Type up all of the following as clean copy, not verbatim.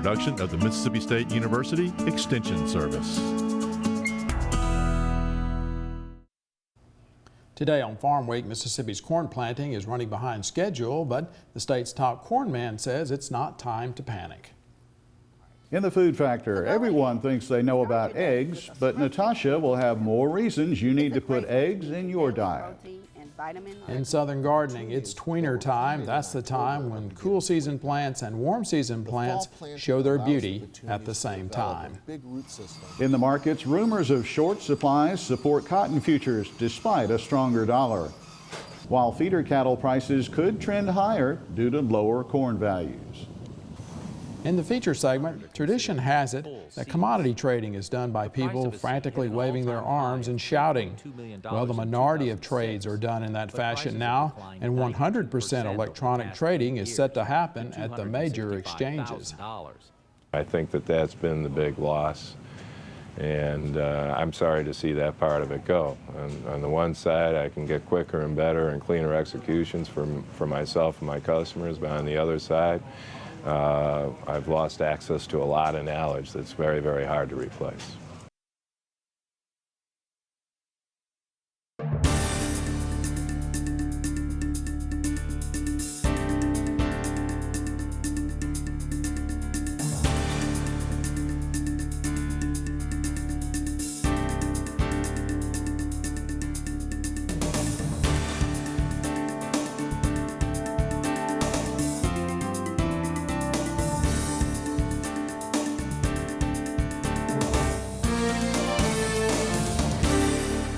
production of the Mississippi State University Extension Service. Today on Farm Week, Mississippi's corn planting is running behind schedule, but the state's top corn man says it's not time to panic. In the food factor, everyone thinks they know about eggs, but Natasha will have more reasons you need to put eggs in your diet. In southern gardening, it's tweener time. That's the time when cool season plants and warm season plants show their beauty at the same time. In the markets, rumors of short supplies support cotton futures despite a stronger dollar, while feeder cattle prices could trend higher due to lower corn values. In the feature segment, tradition has it that commodity trading is done by people frantically waving their arms and shouting. Well, the minority of trades are done in that fashion now, and 100% electronic trading is set to happen at the major exchanges. I think that that's been the big loss, and I'm sorry to see that part of it go. On the one side, I can get quicker and better and cleaner executions for myself and my customers, but on the other side, I've lost access to a lot of knowledge that's very, very hard to replace.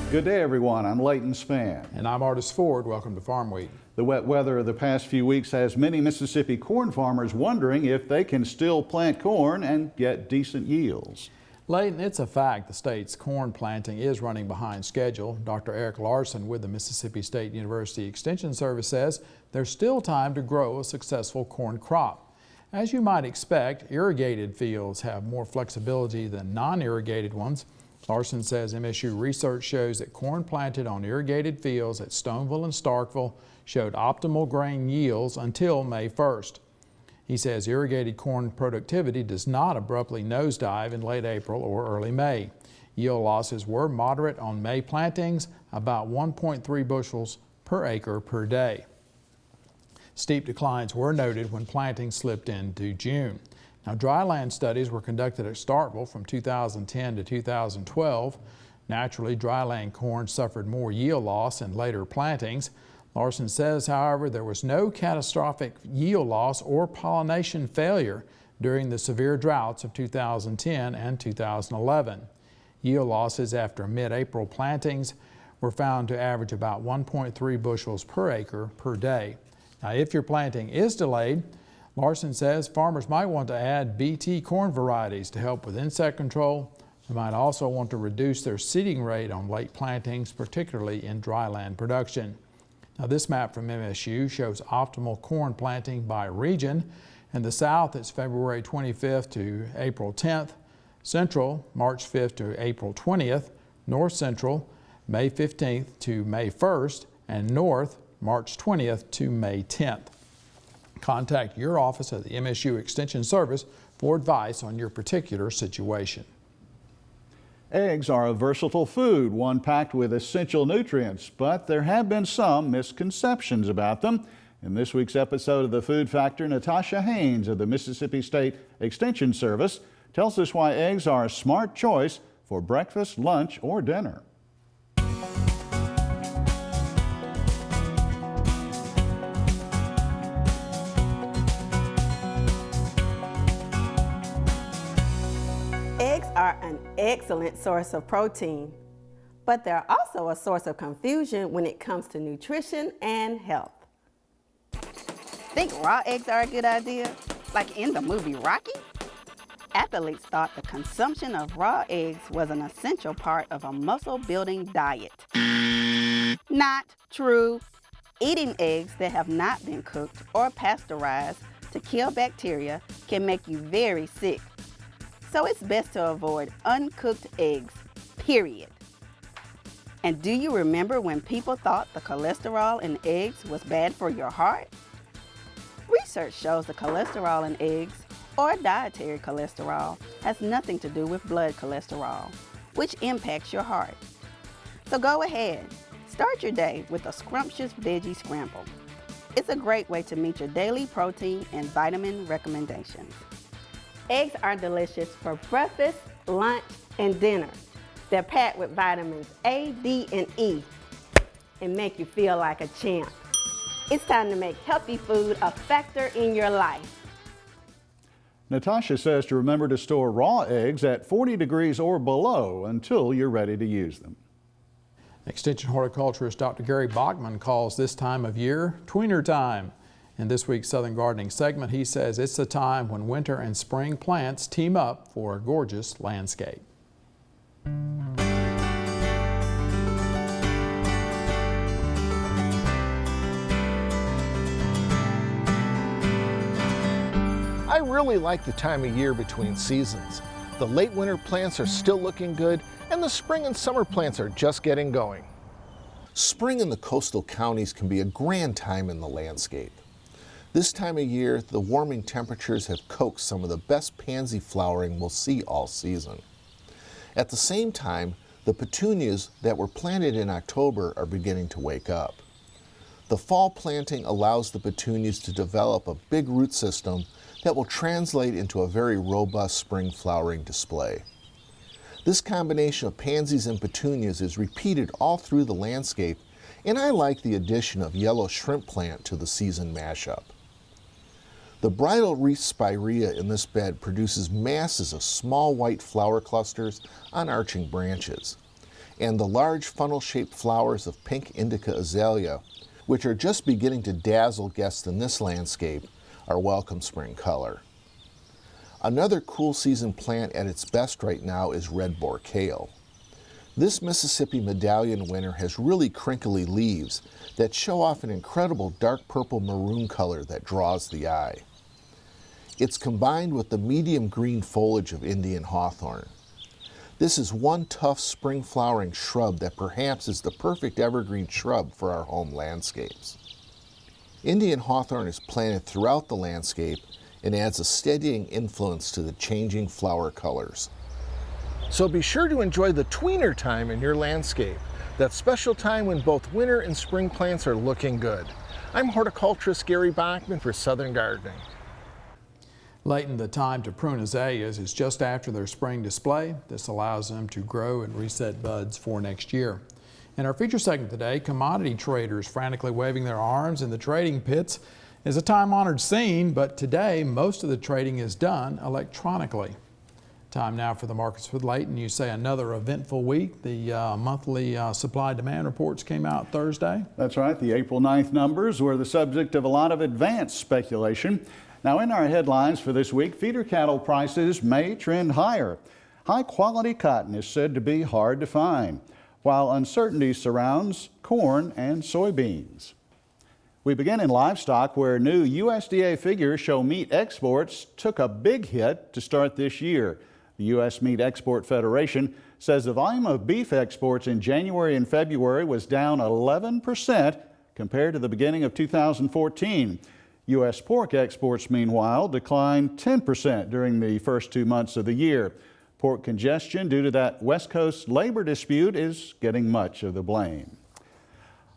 Good day, everyone. I'm Leighton Spann. And I'm Artis Ford. Welcome to Farm Week. The wet weather of the past few weeks has many Mississippi corn farmers wondering if they can still plant corn and get decent yields. Leighton, it's a fact the state's corn planting is running behind schedule. Dr. Eric Larson with the Mississippi State University Extension Service says there's still time to grow a successful corn crop. As you might expect, irrigated fields have more flexibility than non-irrigated ones. Larson says MSU research shows that corn planted on irrigated fields at Stoneville and Starkville showed optimal grain yields until May 1st. He says irrigated corn productivity does not abruptly nosedive in late April or early May. Yield losses were moderate on May plantings, about 1.3 bushels per acre per day. Steep declines were noted when planting slipped into June. Now, dryland studies were conducted at Starkville from 2010 to 2012. Naturally, dryland corn suffered more yield loss in later plantings. Larson says, however, there was no catastrophic yield loss or pollination failure during the severe droughts of 2010 and 2011. Yield losses after mid-April plantings were found to average about 1.3 bushels per acre per day. Now, if your planting is delayed, Larson says farmers might want to add BT corn varieties to help with insect control. They might also want to reduce their seeding rate on late plantings, particularly in dryland production. Now, this map from MSU shows optimal corn planting by region. In the South, it's February 25th to April 10th. Central, March 5th to April 20th. North Central, May 15th to May 1st. And North, March 20th to May 10th. Contact your office at the MSU Extension Service for advice on your particular situation. Eggs are a versatile food, one packed with essential nutrients, but there have been some misconceptions about them. In this week's episode of The Food Factor, Natasha Haynes of the Mississippi State Extension Service tells us why eggs are a smart choice for breakfast, lunch, or dinner. Eggs are an excellent source of protein, but they're also a source of confusion when it comes to nutrition and health. Think raw eggs are a good idea? Like in the movie Rocky? Athletes thought the consumption of raw eggs was an essential part of a muscle-building diet. Not true. Eating eggs that have not been cooked or pasteurized to kill bacteria can make you very sick. So it's best to avoid uncooked eggs, period. And do you remember when people thought the cholesterol in eggs was bad for your heart? Research shows the cholesterol in eggs or dietary cholesterol has nothing to do with blood cholesterol, which impacts your heart. So go ahead, start your day with a scrumptious veggie scramble. It's a great way to meet your daily protein and vitamin recommendations. Eggs are delicious for breakfast, lunch, and dinner. They're packed with vitamins A, D, and E and make you feel like a champ. It's time to make healthy food a factor in your life. Natasha says to remember to store raw eggs at 40 degrees or below until you're ready to use them. Extension horticulturist Dr. Gary Bachman calls this time of year Tweener Time. In this week's Southern Gardening segment, he says it's the time when winter and spring plants team up for a gorgeous landscape. I really like the time of year between seasons. The late winter plants are still looking good, and the spring and summer plants are just getting going. Spring in the coastal counties can be a grand time in the landscape. This time of year, the warming temperatures have coaxed some of the best pansy flowering we'll see all season. At the same time, the petunias that were planted in October are beginning to wake up. The fall planting allows the petunias to develop a big root system that will translate into a very robust spring flowering display. This combination of pansies and petunias is repeated all through the landscape, and I like the addition of yellow shrimp plant to the season mashup. The bridal wreath spirea in this bed produces masses of small white flower clusters on arching branches, and the large funnel-shaped flowers of pink indica azalea, which are just beginning to dazzle guests in this landscape, are welcome spring color. Another cool season plant at its best right now is red boar kale. This Mississippi medallion winter has really crinkly leaves that show off an incredible dark purple maroon color that draws the eye. It's combined with the medium green foliage of Indian hawthorn. This is one tough spring flowering shrub that perhaps is the perfect evergreen shrub for our home landscapes. Indian hawthorn is planted throughout the landscape and adds a steadying influence to the changing flower colors. So be sure to enjoy the tweener time in your landscape, that special time when both winter and spring plants are looking good. I'm horticulturist Gary Bachman for Southern Gardening. Late in the time to prune azaleas is just after their spring display. This allows them to grow and reset buds for next year. In our feature segment today, commodity traders frantically waving their arms in the trading pits is a time-honored scene, but today most of the trading is done electronically. Time now for the markets with Leighton. You say another eventful week. The monthly supply-demand reports came out Thursday. That's right. The April 9th numbers were the subject of a lot of advanced speculation. Now, in our headlines for this week, feeder cattle prices may trend higher. High-quality cotton is said to be hard to find, while uncertainty surrounds corn and soybeans. We begin in livestock, where new USDA figures show meat exports took a big hit to start this year. The U.S. Meat Export Federation says the volume of beef exports in January and February was down 11% compared to the beginning of 2014. U.S. pork exports, meanwhile, declined 10% during the first 2 months of the year. Pork congestion due to that West Coast labor dispute is getting much of the blame.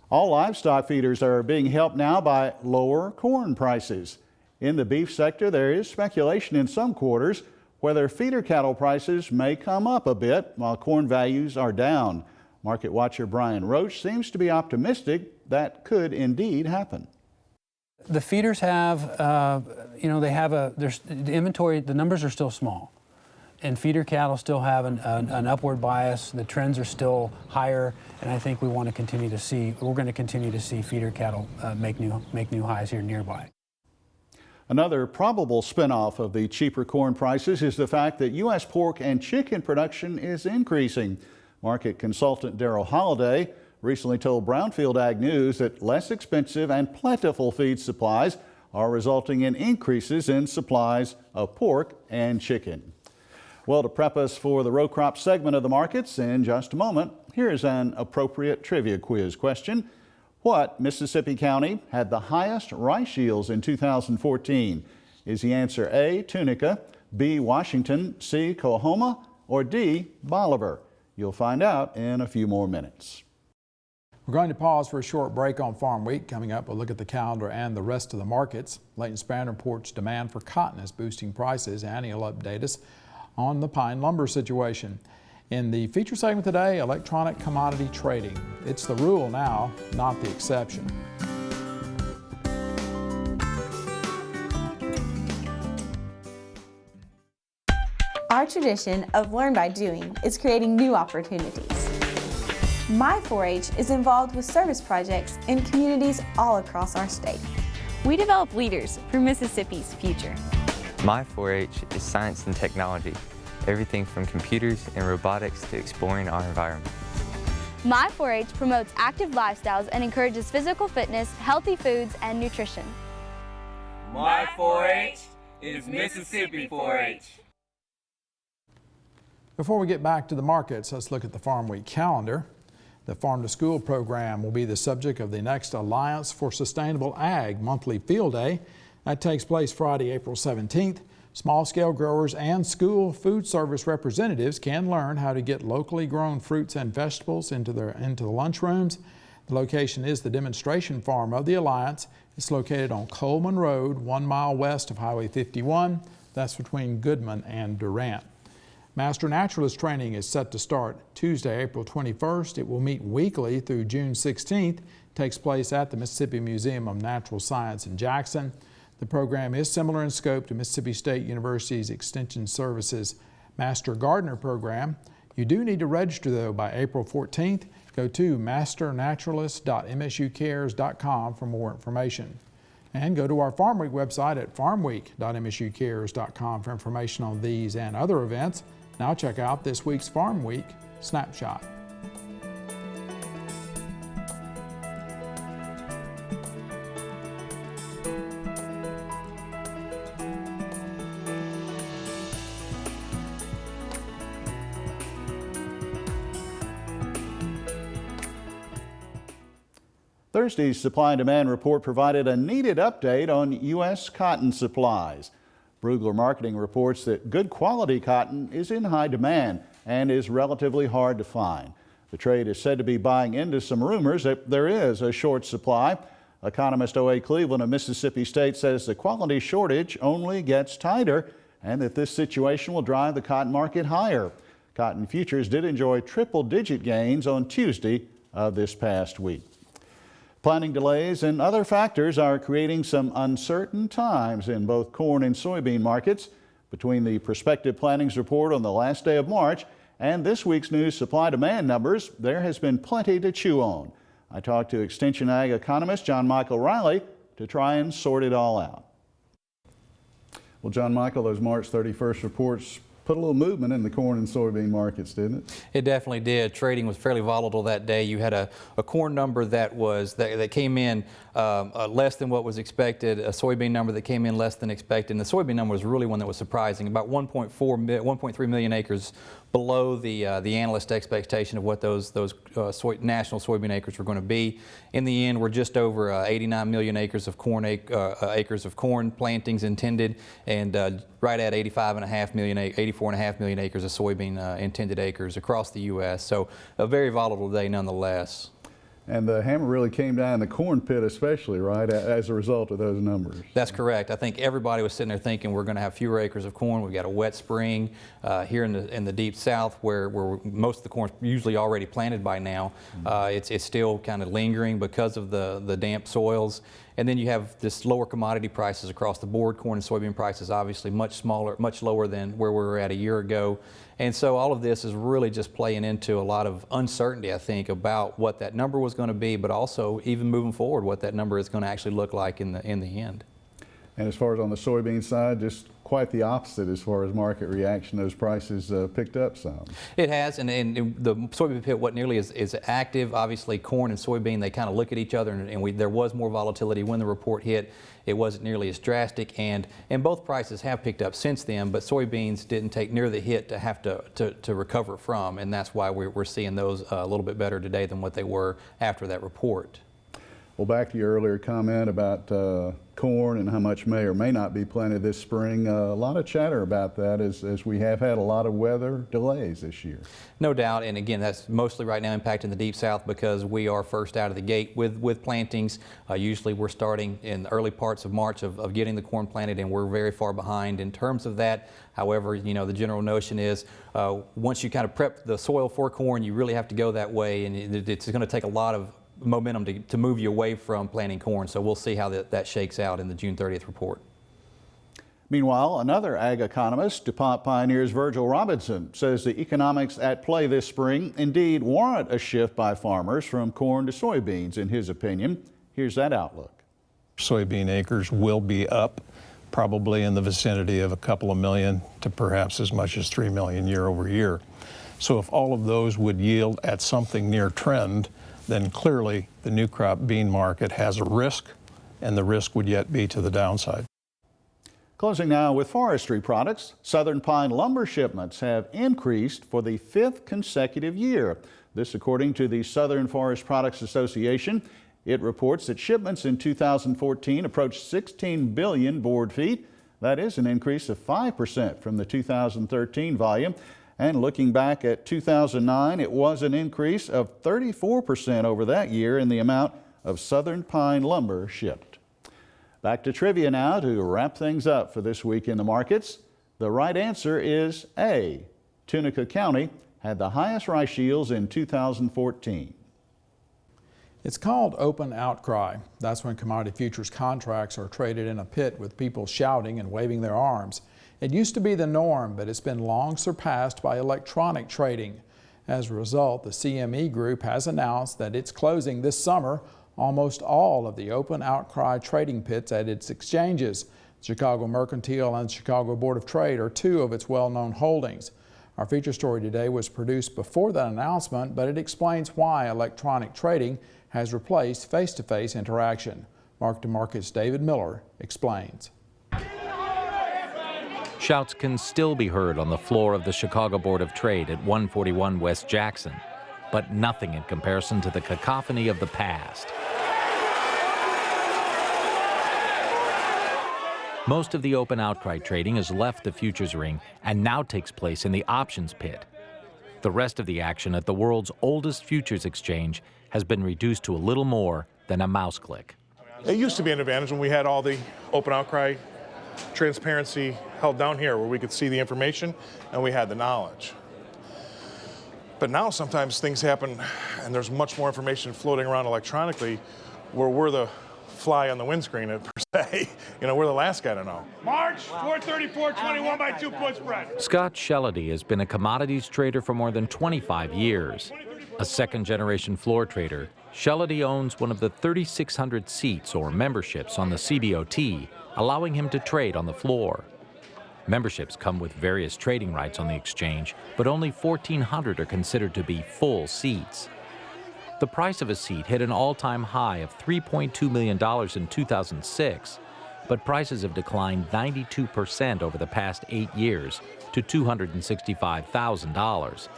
All livestock feeders are being helped now by lower corn prices. In the beef sector, there is speculation in some quarters whether feeder cattle prices may come up a bit while corn values are down. Market watcher Brian Roach seems to be optimistic that could indeed happen. The feeders have, the inventory, the numbers are still small. And feeder cattle still have an upward bias. The trends are still higher, and I think we're going to continue to see feeder cattle make new highs here nearby. Another probable spinoff of the cheaper corn prices is the fact that U.S. pork and chicken production is increasing. Market consultant Darrell Holliday recently told Brownfield Ag News that less expensive and plentiful feed supplies are resulting in increases in supplies of pork and chicken. Well, to prep us for the row crop segment of the markets in just a moment, here's an appropriate trivia quiz question. What Mississippi county had the highest rice yields in 2014? Is the answer A, Tunica, B, Washington, C, Coahoma, or D, Bolivar? You'll find out in a few more minutes. We're going to pause for a short break on Farm Week. Coming up, we'll look at the calendar and the rest of the markets. Leighton Spann reports demand for cotton is boosting prices, and he'll update us on the pine lumber situation. In the feature segment today, electronic commodity trading. It's the rule now, not the exception. Our tradition of learn by doing is creating new opportunities. My 4-H is involved with service projects in communities all across our state. We develop leaders for Mississippi's future. My 4-H is science and technology, everything from computers and robotics to exploring our environment. My 4-H promotes active lifestyles and encourages physical fitness, healthy foods, and nutrition. My 4-H is Mississippi 4-H. Before we get back to the markets, let's look at the Farm Week calendar. The Farm to School program will be the subject of the next Alliance for Sustainable Ag monthly field day. That takes place Friday, April 17th. Small-scale growers and school food service representatives can learn how to get locally grown fruits and vegetables into the lunchrooms. The location is the demonstration farm of the Alliance. It's located on Coleman Road, 1 mile west of Highway 51. That's between Goodman and Durant. Master Naturalist training is set to start Tuesday, April 21st. It will meet weekly through June 16th. It takes place at the Mississippi Museum of Natural Science in Jackson. The program is similar in scope to Mississippi State University's Extension Services Master Gardener program. You do need to register though by April 14th. Go to masternaturalist.msucares.com for more information. And go to our Farm Week website at farmweek.msucares.com for information on these and other events. Now check out this week's Farm Week Snapshot. Thursday's supply and demand report provided a needed update on U.S. cotton supplies. Brugler Marketing reports that good quality cotton is in high demand and is relatively hard to find. The trade is said to be buying into some rumors that there is a short supply. Economist O.A. Cleveland of Mississippi State says the quality shortage only gets tighter and that this situation will drive the cotton market higher. Cotton futures did enjoy triple-digit gains on Tuesday of this past week. Planting delays and other factors are creating some uncertain times in both corn and soybean markets. Between the prospective plantings report on the last day of March and this week's new supply-demand numbers, there has been plenty to chew on. I talked to Extension Ag economist John Michael Riley to try and sort it all out. Well, John Michael, those March 31st reports put a little movement in the corn and soybean markets, didn't it? It definitely did. Trading was fairly volatile that day. You had a corn number that came in less than what was expected, a soybean number that came in less than expected, and the soybean number was really one that was surprising, about 1.3 million acres below the analyst expectation of what those national soybean acres were going to be. In the end, we're just over 89 million acres of corn plantings intended, and right at 84.5 million acres of soybean intended acres across the U.S. So a very volatile day nonetheless. And the hammer really came down in the corn pit especially, right, as a result of those numbers. That's correct. I think everybody was sitting there thinking we're going to have fewer acres of corn. We've got a wet spring here in the deep south where most of the corn is usually already planted by now. It's still kind of lingering because of the damp soils. And then you have this lower commodity prices across the board. Corn and soybean prices obviously much lower than where we were at a year ago. And so all of this is really just playing into a lot of uncertainty, I think, about what that number was going to be, but also even moving forward, what that number is going to actually look like in the end. And as far as on the soybean side, just quite the opposite as far as market reaction. Those prices picked up some. It has, and the soybean pit wasn't nearly as active. Obviously, corn and soybean, they kind of look at each other, and there was more volatility when the report hit. It wasn't nearly as drastic, and both prices have picked up since then, but soybeans didn't take near the hit to have to recover from, and that's why we're seeing those a little bit better today than what they were after that report. Well, back to your earlier comment about corn and how much may or may not be planted this spring. A lot of chatter about that as we have had a lot of weather delays this year. No doubt, and again, that's mostly right now impacting the Deep South because we are first out of the gate with plantings. Usually we're starting in the early parts of March of getting the corn planted, and we're very far behind in terms of that. However, you know, the general notion is once you kind of prep the soil for corn, you really have to go that way, and it's going to take a lot of momentum to move you away from planting corn. So we'll see how that shakes out in the June 30th report. Meanwhile, another ag economist, DuPont Pioneer's Virgil Robinson, says the economics at play this spring indeed warrant a shift by farmers from corn to soybeans, in his opinion. Here's that outlook. Soybean acres will be up, probably in the vicinity of a couple of million to perhaps as much as 3 million year over year. So if all of those would yield at something near trend, then clearly the new crop bean market has a risk, and the risk would yet be to the downside. Closing now with forestry products. Southern pine lumber shipments have increased for the 5th consecutive year. This according to the Southern Forest Products Association. It reports that shipments in 2014 approached 16 billion board feet. That is an increase of 5% from the 2013 volume. And looking back at 2009, it was an increase of 34% over that year in the amount of southern pine lumber shipped. Back to trivia now to wrap things up for this week in the markets. The right answer is A. Tunica County had the highest rice yields in 2014. It's called open outcry. That's when commodity futures contracts are traded in a pit with people shouting and waving their arms. It used to be the norm, but it's been long surpassed by electronic trading. As a result, the CME Group has announced that it's closing this summer almost all of the open outcry trading pits at its exchanges. Chicago Mercantile and Chicago Board of Trade are two of its well-known holdings. Our feature story today was produced before that announcement, but it explains why electronic trading has replaced face-to-face interaction. Mark to Market's David Miller explains. Shouts can still be heard on the floor of the Chicago Board of Trade at 141 West Jackson, but nothing in comparison to the cacophony of the past. Most of the open outcry trading has left the futures ring and now takes place in the options pit. The rest of the action at the world's oldest futures exchange has been reduced to a little more than a mouse click. It used to be an advantage when we had all the open outcry transparency held down here where we could see the information and we had the knowledge. But now sometimes things happen and there's much more information floating around electronically where we're the fly on the windscreen per se. You know, we're the last guy to know. March 434.21 by 2 put spread. Scott Shellady has been a commodities trader for more than 25 years. A second-generation floor trader, Shellady owns one of the 3,600 seats or memberships on the CBOT, allowing him to trade on the floor. Memberships come with various trading rights on the exchange, but only 1,400 are considered to be full seats. The price of a seat hit an all-time high of $3.2 million in 2006, but prices have declined 92% over the past 8 years to $265,000.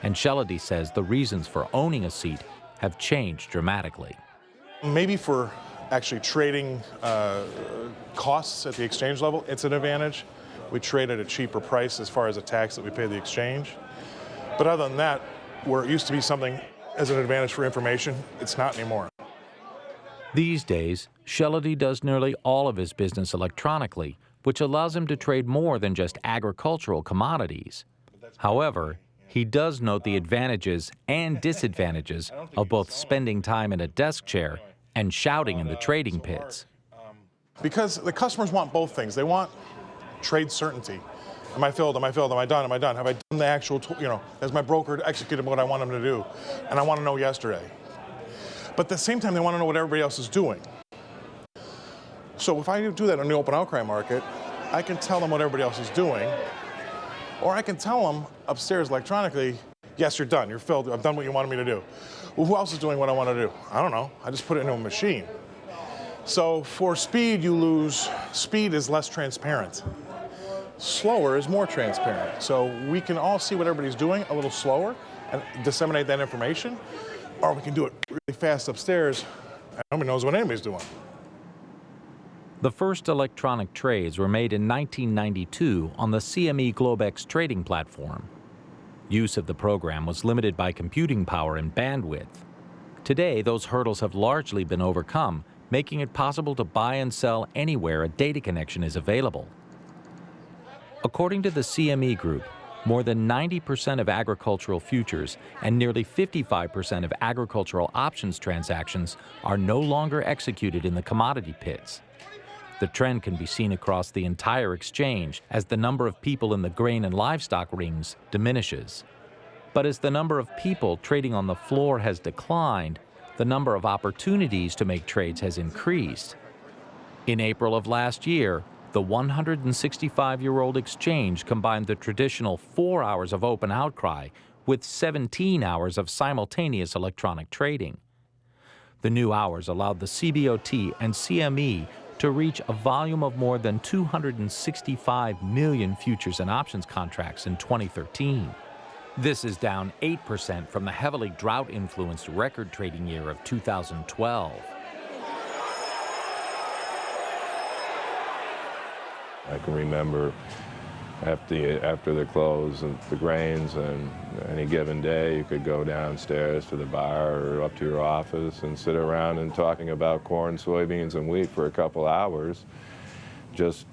And Shellady says the reasons for owning a seat have changed dramatically. Maybe for actually trading costs at the exchange level, it's an advantage. We trade at a cheaper price as far as the tax that we pay the exchange. But other than that, where it used to be something as an advantage for information, it's not anymore. These days, Shellady does nearly all of his business electronically, which allows him to trade more than just agricultural commodities. However, he does note the advantages and disadvantages of both spending time in a desk chair and shouting in the trading pits. Because the customers want both things. They want trade certainty. Am I filled? Am I filled? Am I done? Am I done? Have I done the actual, has my broker executed what I want him to do? And I want to know yesterday. But at the same time, they want to know what everybody else is doing. So if I do that in the open outcry market, I can tell them what everybody else is doing, or I can tell them upstairs electronically, yes, you're done, you're filled, I've done what you wanted me to do. Well, who else is doing what I want to do? I don't know, I just put it into a machine. So for speed, you lose, speed is less transparent. Slower is more transparent. So we can all see what everybody's doing a little slower and disseminate that information, or we can do it really fast upstairs And nobody knows what anybody's doing. The first electronic trades were made in 1992 on the CME Globex trading platform. Use of the program was limited by computing power and bandwidth. Today, those hurdles have largely been overcome, making it possible to buy and sell anywhere a data connection is available. According to the CME Group, more than 90% of agricultural futures and nearly 55% of agricultural options transactions are no longer executed in the commodity pits. The trend can be seen across the entire exchange as the number of people in the grain and livestock rings diminishes. But as the number of people trading on the floor has declined, the number of opportunities to make trades has increased. In April of last year, the 165-year-old exchange combined the traditional 4 hours of open outcry with 17 hours of simultaneous electronic trading. The new hours allowed the CBOT and CME to reach a volume of more than 265 million futures and options contracts in 2013. This is down 8% from the heavily drought-influenced record trading year of 2012. I can remember after the close of the grains, and any given day you could go downstairs to the bar or up to your office and sit around and talking about corn, soybeans, and wheat for a couple hours, just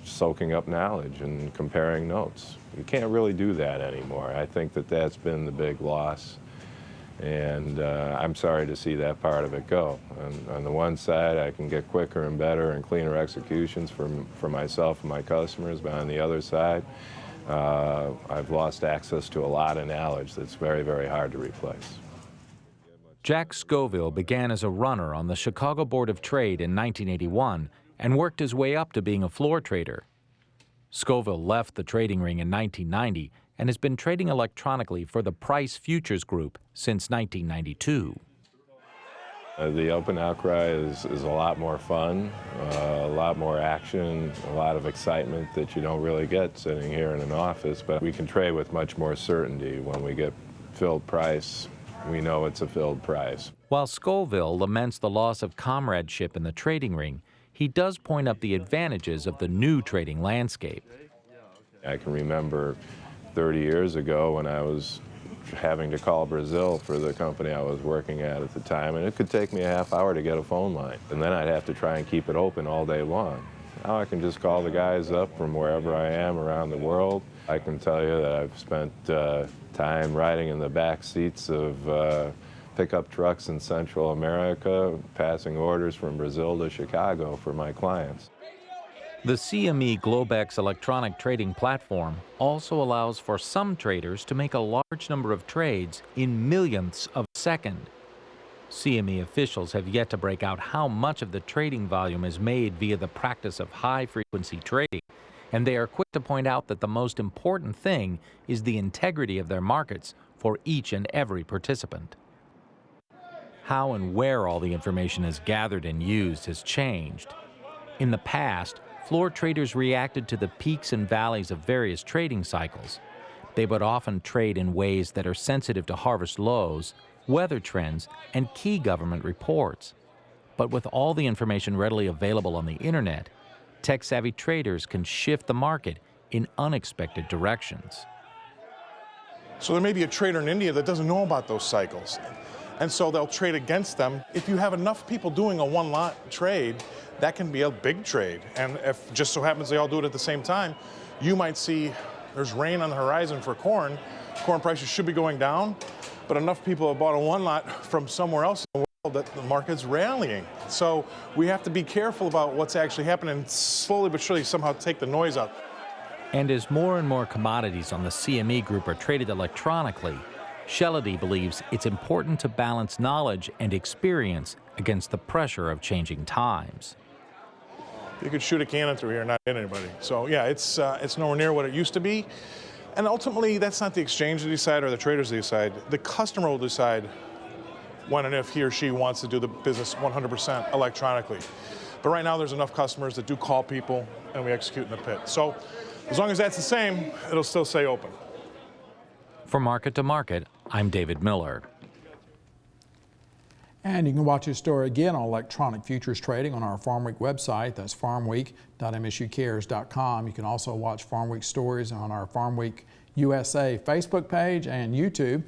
soaking up knowledge and comparing notes. You can't really do that anymore. I think that that's been the big loss, and I'm sorry to see that part of it go. On the one side, I can get quicker and better and cleaner executions for myself and my customers, but on the other side, I've lost access to a lot of knowledge that's very, very hard to replace. Jack Scoville began as a runner on the Chicago Board of Trade in 1981 and worked his way up to being a floor trader. Scoville left the trading ring in 1990 and has been trading electronically for the Price Futures Group since 1992. The open outcry is a lot more fun, a lot more action, a lot of excitement that you don't really get sitting here in an office, but we can trade with much more certainty. When we get filled price, we know it's a filled price. While Scoville laments the loss of comradeship in the trading ring, he does point up the advantages of the new trading landscape. I can remember 30 years ago when I was having to call Brazil for the company I was working at the time, and it could take me a half hour to get a phone line, and then I'd have to try and keep it open all day long. Now I can just call the guys up from wherever I am around the world. I can tell you that I've spent time riding in the back seats of pickup trucks in Central America, passing orders from Brazil to Chicago for my clients. The CME Globex electronic trading platform also allows for some traders to make a large number of trades in millionths of a second. CME officials have yet to break out how much of the trading volume is made via the practice of high-frequency trading, and they are quick to point out that the most important thing is the integrity of their markets for each and every participant. How and where all the information is gathered and used has changed. In the past, floor traders reacted to the peaks and valleys of various trading cycles. They would often trade in ways that are sensitive to harvest lows, weather trends, and key government reports. But with all the information readily available on the internet, tech-savvy traders can shift the market in unexpected directions. So there may be a trader in India that doesn't know about those cycles, and so they'll trade against them. If you have enough people doing a one-lot trade, that can be a big trade. And if just so happens they all do it at the same time, you might see there's rain on the horizon for corn. Corn prices should be going down, but enough people have bought a one-lot from somewhere else in the world that the market's rallying. So we have to be careful about what's actually happening and slowly but surely somehow take the noise out. And as more and more commodities on the CME Group are traded electronically, Shellady believes it's important to balance knowledge and experience against the pressure of changing times. You could shoot a cannon through here and not hit anybody. So yeah, it's nowhere near what it used to be. And ultimately, that's not the exchange to decide or the traders to decide. The customer will decide when and if he or she wants to do the business 100% electronically. But right now, there's enough customers that do call people and we execute in the pit. So as long as that's the same, it'll still stay open. For Market to Market, I'm David Miller. And you can watch this story again on electronic futures trading on our Farmweek website. That's farmweek.msucares.com. You can also watch Farmweek stories on our Farmweek USA Facebook page and YouTube.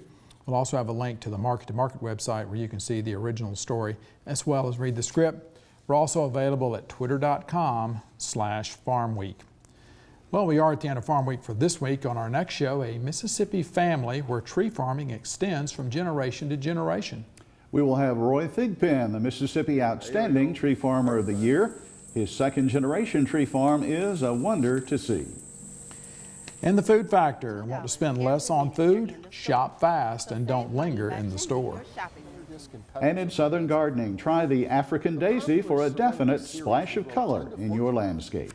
We'll also have a link to the Market to Market website where you can see the original story as well as read the script. We're also available at twitter.com/farmweek. Well, we are at the end of Farm Week for this week. On our next show, a Mississippi family where tree farming extends from generation to generation. We will have Roy Thigpen, the Mississippi Outstanding Tree Farmer of the Year. His second generation tree farm is a wonder to see. In the Food Factor, want to spend less on food? Shop fast and don't linger in the store. And in Southern Gardening, try the African daisy for a definite splash of color in your landscape.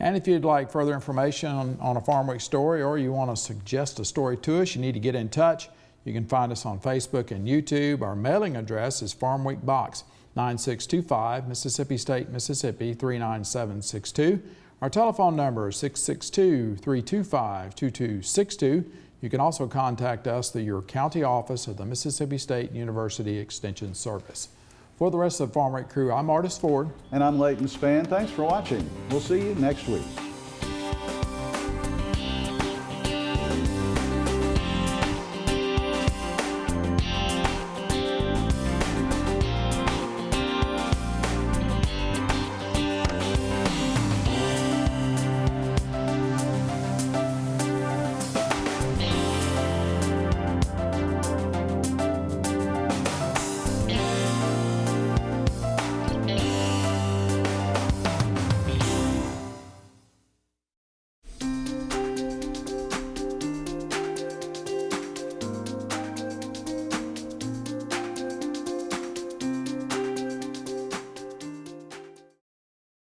And if you'd like further information on a Farm Week story, or you want to suggest a story to us, you need to get in touch. You can find us on Facebook and YouTube. Our mailing address is Farm Week Box 9625, Mississippi State, Mississippi 39762. Our telephone number is 662-325-2262. You can also contact us through your county office of the Mississippi State University Extension Service. For the rest of the Farm Week crew, I'm Artis Ford. And I'm Leighton Spann. Thanks for watching. We'll see you next week.